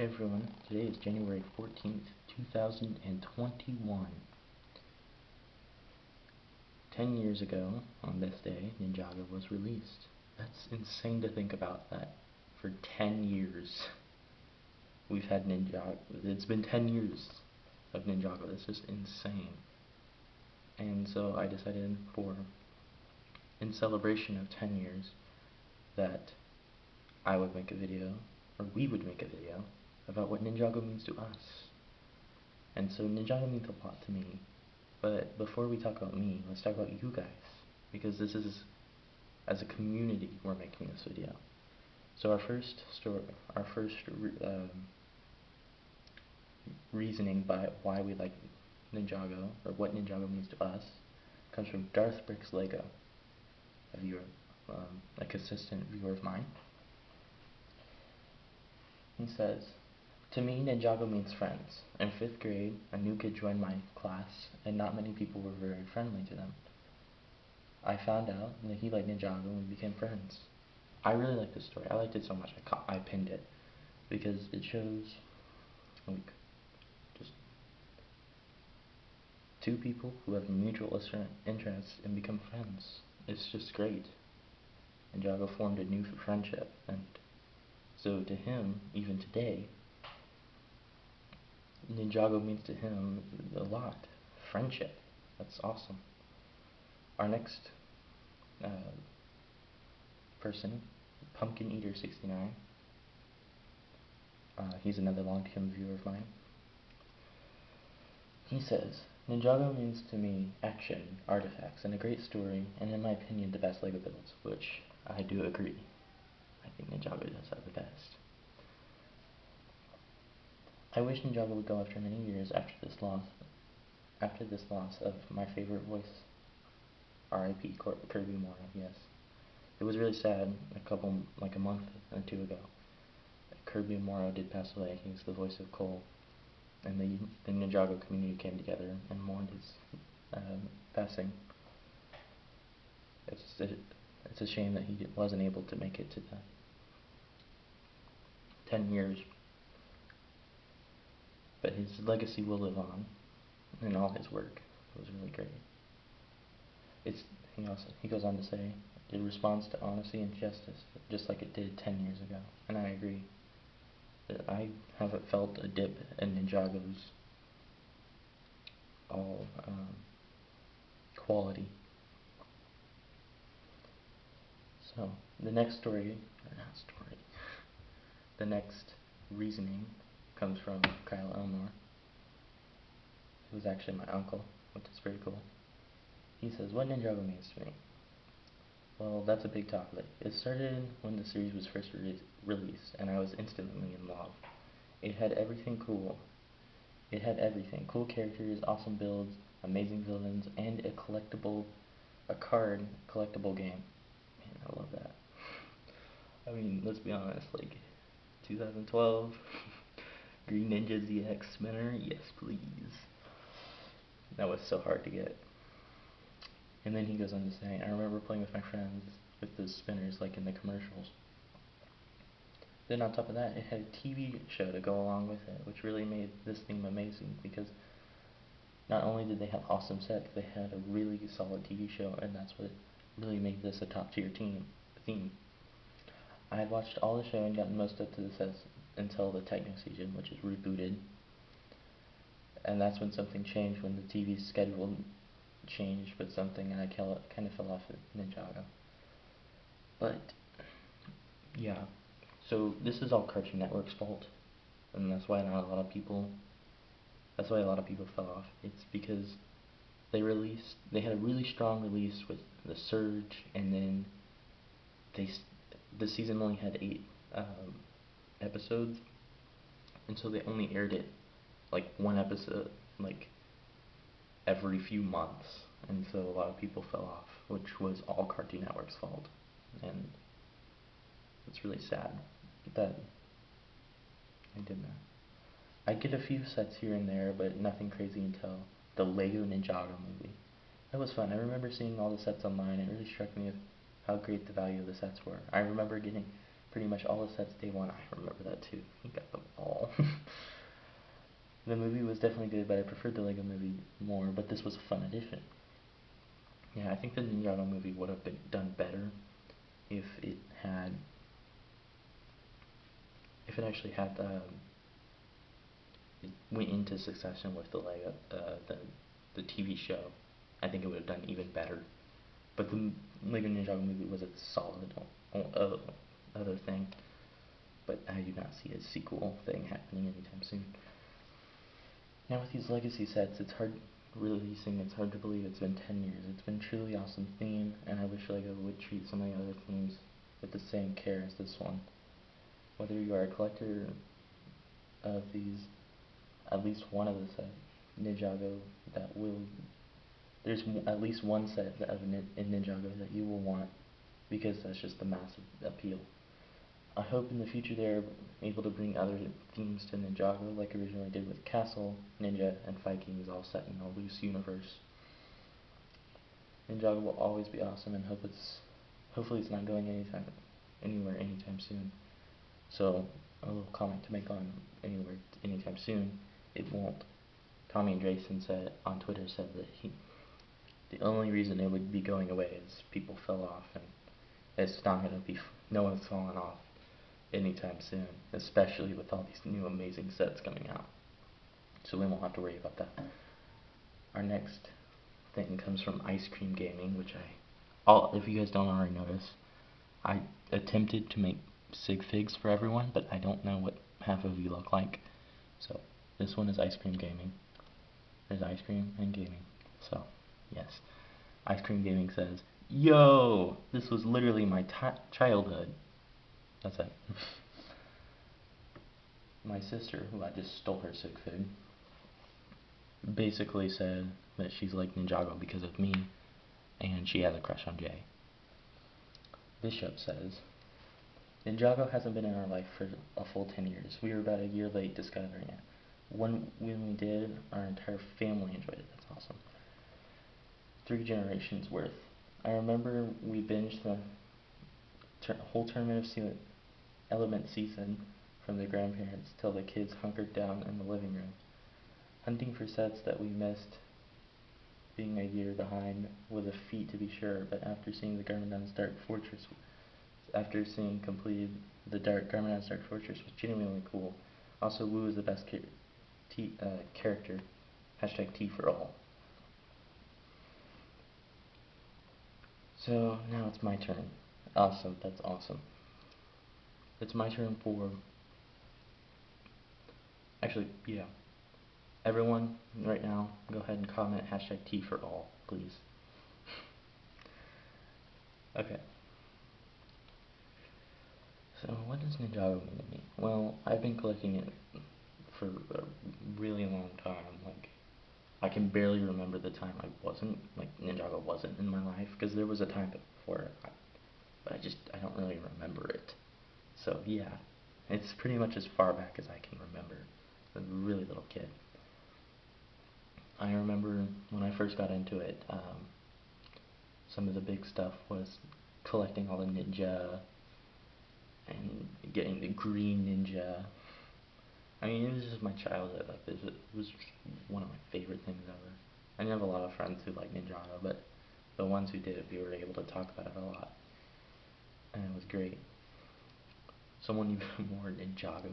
Hey everyone, today is January 14th, 2021. 10 years ago, on this day, Ninjago was released. That's insane to think about that. For 10 years, we've had Ninjago. It's been 10 years of Ninjago. This is insane. And so I decided in celebration of 10 years, that I would make a video, or we would make a video, about what Ninjago means to us. And so Ninjago means a lot to me. But before we talk about me, let's talk about you guys. Because this is, as a community, we're making this video. So our first reasoning by why we like Ninjago, or what Ninjago means to us, comes from Darth Brick's Lego, a viewer, a consistent viewer of mine. He says, "To me, Ninjago means friends. In 5th grade, a new kid joined my class, and not many people were very friendly to them. I found out that he liked Ninjago and we became friends." I really like this story. I liked it so much I pinned it, because it shows, like, just two people who have mutual interests and become friends. It's just great. Ninjago formed a new friendship, and so to him, even today, Ninjago means to him a lot. Friendship. That's awesome. Our next person, Pumpkin Eater 69. He's another long-term viewer of mine. He says, "Ninjago means to me action, artifacts, and a great story, and in my opinion, the best LEGO builds," which I do agree. I think Ninjago does have the best. "I wish Ninjago would go after many years after this loss of my favorite voice. R.I.P. Kirby Morrow." Yes. It was really sad a month or two ago. Kirby Morrow did pass away. He was the voice of Cole. And the Ninjago community came together and mourned his passing. It's a shame that he wasn't able to make it to the 10 years. But his legacy will live on in all his work. It was really great. He goes on to say, "It responds to honesty and justice, just like it did 10 years ago." And I agree. I haven't felt a dip in Ninjago's quality. So, the next reasoning comes from Kyle Elmore, who's actually my uncle, which is pretty cool. He says, "What Ninjago means to me? Well, that's a big topic. It started when the series was first released, and I was instantly in love. It had everything cool. It had everything. Cool characters, awesome builds, amazing villains, and a card collectible game." Man, I love that. I mean, let's be honest, 2012, Green Ninja ZX spinner, yes please. That was so hard to get. And then he goes on to say, "I remember playing with my friends with those spinners like in the commercials." Then on top of that, it had a TV show to go along with it, which really made this theme amazing, because not only did they have awesome sets, they had a really solid TV show, and that's what really made this a top tier theme. I had watched all the show and gotten most up to the sets until the Techno season, which is rebooted. And that's when something changed, when the TV schedule changed with something, and I kind of fell off at Ninjago. But, yeah. So this is all Cartoon Network's fault, and that's why a lot of people fell off. It's because they had a really strong release with The Surge, and then the season only had 8 episodes, and so they only aired it one episode every few months, and so a lot of people fell off, which was all Cartoon Network's fault, and it's really sad that I did that. I get a few sets here and there, but nothing crazy until the Lego Ninjago movie. That was fun. I remember seeing all the sets online. It really struck me with how great the value of the sets were. I remember getting pretty much all the sets day one. I remember that too. He got them all. The movie was definitely good, but I preferred the Lego movie more, but this was a fun addition. Yeah, I think the Ninjago movie would have been done better if it had, if it actually had it went into succession with the Lego, the TV show. I think it would have done even better. But the Lego Ninjago movie was a solid other thing. But I do not see a sequel thing happening anytime soon. Now with these legacy sets, it's hard releasing. It's hard to believe it's been 10 years. It's been a truly awesome theme, and I wish Lego would treat some of the other themes with the same care as this one. Whether you are a collector of these, at least one of the set Ninjago that will, there's at least one set of Ninjago that you will want, because that's just the massive appeal. I hope in the future they're able to bring other themes to Ninjago, like originally did with Castle, Ninja, and Vikings, all set in a loose universe. Ninjago will always be awesome, and hopefully it's not going anywhere anytime soon. So a little comment to make on anywhere anytime soon, it won't. Tommy and Jason said on Twitter that the only reason it would be going away is people fell off, and it's not going to be, no one's falling off anytime soon, especially with all these new amazing sets coming out. So we won't have to worry about that. Our next thing comes from Ice Cream Gaming, which if you guys don't already notice, I attempted to make sig figs for everyone, but I don't know what half of you look like. So this one is Ice Cream Gaming. There's ice cream and gaming. So yes, Ice Cream Gaming says, "Yo, this was literally my childhood." That's it. My sister, who I just stole her sig fig, basically said that she's like Ninjago because of me, and she has a crush on Jay. Bishop says, Ninjago hasn't been in our life for a full 10 years. We were about a year late discovering it. When we did, our entire family enjoyed it. That's awesome. 3 generations worth. I remember we binged the whole Tournament of Element season from the grandparents till the kids hunkered down in the living room. Hunting for sets that we missed, being a year behind, was a feat to be sure, but after seeing the Garmadon's Dark Fortress, completed the Garmadon's Dark Fortress was genuinely cool. Also, Wu is the best character. Hashtag T for all. So now it's my turn. Awesome, that's awesome. It's my turn for, actually, yeah. Everyone, right now, go ahead and comment hashtag T for all, please. Okay. So what does Ninjago mean to me? Well, I've been collecting it for a really long time. Like, I can barely remember the time Ninjago wasn't in my life, because there was a time before, but I don't really remember it. So yeah, it's pretty much as far back as I can remember. I was a really little kid. I remember when I first got into it, some of the big stuff was collecting all the ninja and getting the green ninja. I mean, it was just my childhood. Like, it was one of my favorite things ever. I didn't have a lot of friends who liked Ninjago, but the ones who did, we were able to talk about it a lot, and it was great. Someone even wore Ninjago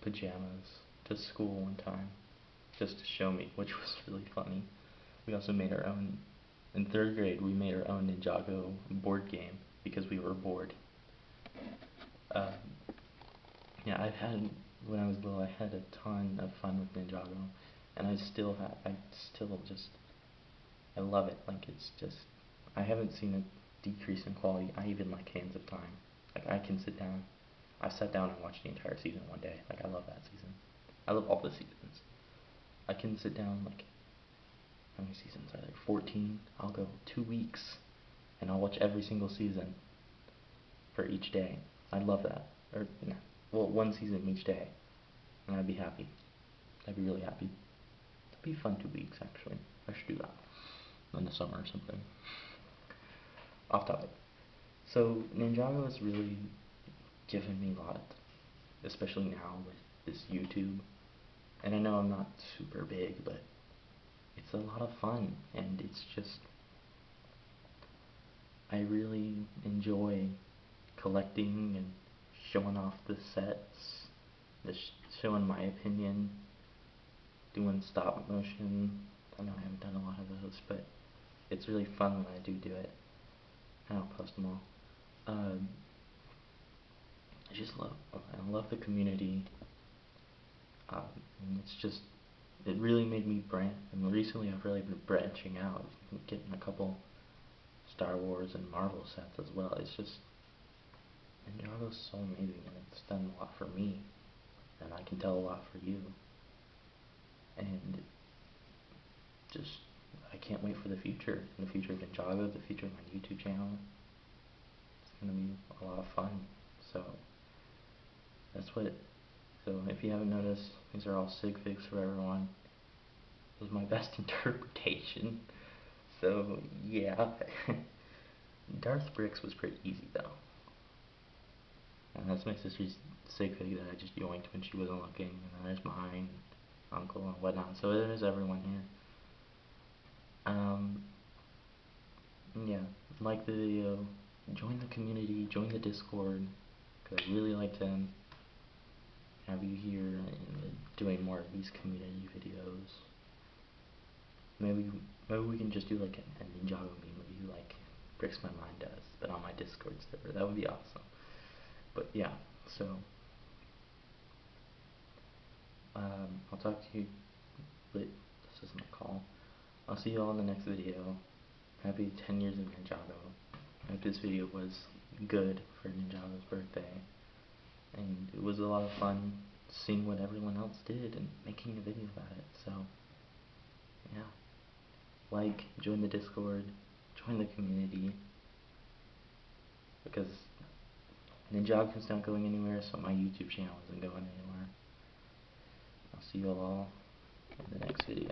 pajamas to school one time, just to show me, which was really funny. We also made our own, in 3rd grade, we made our own Ninjago board game, because we were bored. Yeah, when I was little, I had a ton of fun with Ninjago, and I love it. Like, it's just, I haven't seen a decrease in quality. I even like Hands of Time. Like, I sat down and watched the entire season one day. Like, I love that season. I love all the seasons. I can sit down, like, how many seasons are there? 14. I'll go 2 weeks, and I'll watch every single season for each day. I love that. Or, no, well, 1 season each day, and I'd be happy. I'd be really happy. It'd be fun 2 weeks, actually. I should do that in the summer or something. Off topic. So Ninjago has really given me a lot, especially now with this YouTube. And I know I'm not super big, but it's a lot of fun, and it's just, I really enjoy collecting and showing off the sets, showing my opinion, doing stop motion. I know I haven't done a lot of those, but it's really fun when I do it. And I'll post them all. I love the community. And it's just, it really made me branch. And recently I've really been branching out, getting a couple Star Wars and Marvel sets as well. It's just, Ninjago's so amazing, and it's done a lot for me, and I can tell a lot for you. And just, I can't wait for the future. The future of Ninjago, the future of my YouTube channel. It's gonna be a lot of fun. So so if you haven't noticed, these are all sig figs for everyone. It was my best interpretation. So yeah. Darth Bricks was pretty easy though. And that's my sister's sig fig that I just yoinked when she wasn't looking. And then there's mine, uncle, and whatnot. So there's everyone here. Yeah, like the video, join the community, join the Discord, because I really like to have you here and doing more of these community videos. Maybe we can just do like a Ninjago meme review like Bricks My Mind does, but on my Discord server. That would be awesome. But yeah, so I'll talk to you. Wait, this isn't a call. I'll see you all in the next video. Happy 10 years of Ninjago. I hope this video was good for Ninjago's birthday. And it was a lot of fun seeing what everyone else did and making a video about it. So, yeah. Like, join the Discord, join the community. Because Ninjago's not going anywhere, so my YouTube channel isn't going anywhere. I'll see you all in the next video.